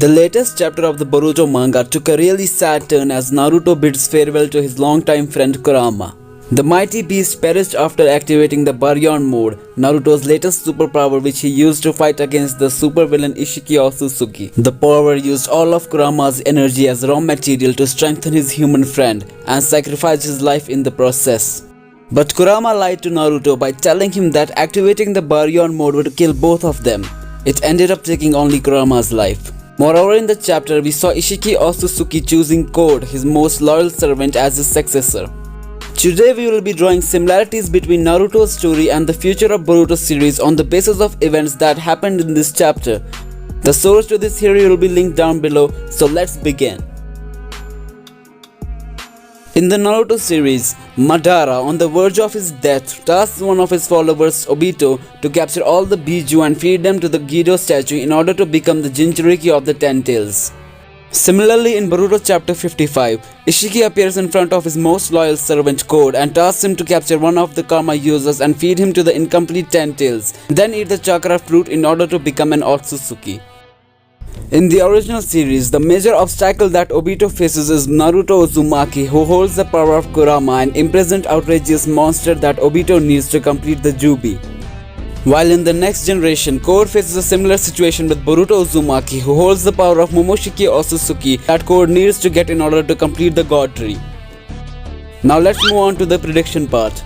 The latest chapter of the Boruto manga took a really sad turn as Naruto bids farewell to his longtime friend Kurama. The mighty beast perished after activating the Baryon mode, Naruto's latest superpower which he used to fight against the supervillain Ishiki Otsutsuki. The power used all of Kurama's energy as raw material to strengthen his human friend and sacrifice his life in the process. But Kurama lied to Naruto by telling him that activating the Baryon mode would kill both of them. It ended up taking only Kurama's life. Moreover, in the chapter, we saw Ishiki Otsutsuki choosing Code, his most loyal servant, as his successor. Today we will be drawing similarities between Naruto's story and the future of Boruto series on the basis of events that happened in this chapter. The source to this theory will be linked down below, so let's begin. In the Naruto series, Madara, on the verge of his death, tasked one of his followers, Obito, to capture all the Biju and feed them to the Gedo statue in order to become the Jinchuriki of the Ten Tails. Similarly, in Boruto chapter 55, Ishiki appears in front of his most loyal servant Code and tasks him to capture one of the Karma users and feed him to the incomplete Ten Tails, then eat the chakra fruit in order to become an Otsutsuki. In the original series, the major obstacle that Obito faces is Naruto Uzumaki, who holds the power of Kurama, an imprisoned outrageous monster that Obito needs to complete the Jubi. While in the next generation, Code faces a similar situation with Boruto Uzumaki, who holds the power of Momoshiki Otsutsuki that Code needs to get in order to complete the God Tree. Now let's move on to the prediction part.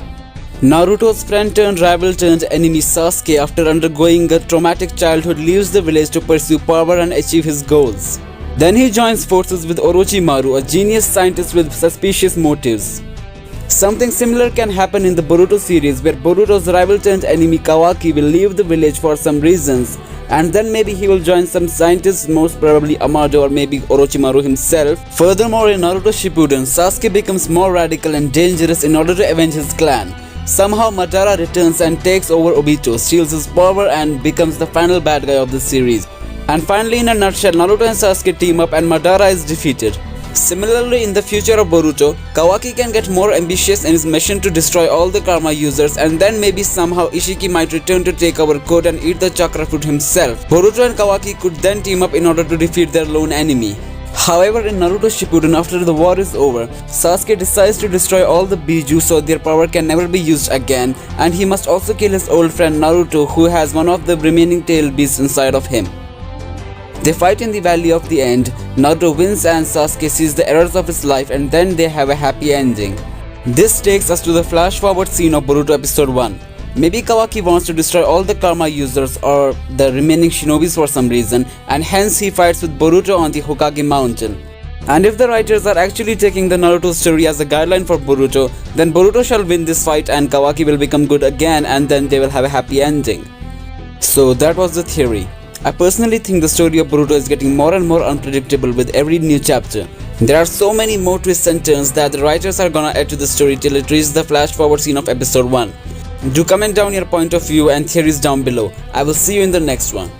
Naruto's friend turned rival turned enemy Sasuke, after undergoing a traumatic childhood, leaves the village to pursue power and achieve his goals. Then he joins forces with Orochimaru, a genius scientist with suspicious motives. Something similar can happen in the Boruto series, where Boruto's rival turned enemy Kawaki will leave the village for some reasons, and then maybe he will join some scientists, most probably Amado or maybe Orochimaru himself. Furthermore, in Naruto Shippuden, Sasuke becomes more radical and dangerous in order to avenge his clan. Somehow Madara returns and takes over Obito, steals his power and becomes the final bad guy of the series. And finally, in a nutshell, Naruto and Sasuke team up and Madara is defeated. Similarly, in the future of Boruto, Kawaki can get more ambitious in his mission to destroy all the Karma users, and then maybe somehow Ishiki might return to take over Code and eat the chakra fruit himself. Boruto and Kawaki could then team up in order to defeat their lone enemy. However, in Naruto Shippuden, after the war is over, Sasuke decides to destroy all the Biju so their power can never be used again, and he must also kill his old friend Naruto, who has one of the remaining tail beasts inside of him. They fight in the Valley of the End, Naruto wins and Sasuke sees the errors of his life, and then they have a happy ending. This takes us to the flash forward scene of Boruto episode 1. Maybe Kawaki wants to destroy all the Karma users or the remaining shinobis for some reason, and hence he fights with Boruto on the Hokage mountain. And if the writers are actually taking the Naruto story as a guideline for Boruto, then Boruto shall win this fight and Kawaki will become good again, and then they will have a happy ending. So that was the theory. I personally think the story of Boruto is getting more and more unpredictable with every new chapter. There are so many more twists and turns that the writers are gonna add to the story till it reaches the flash forward scene of episode 1. Do comment down your point of view and theories down below. I will see you in the next one.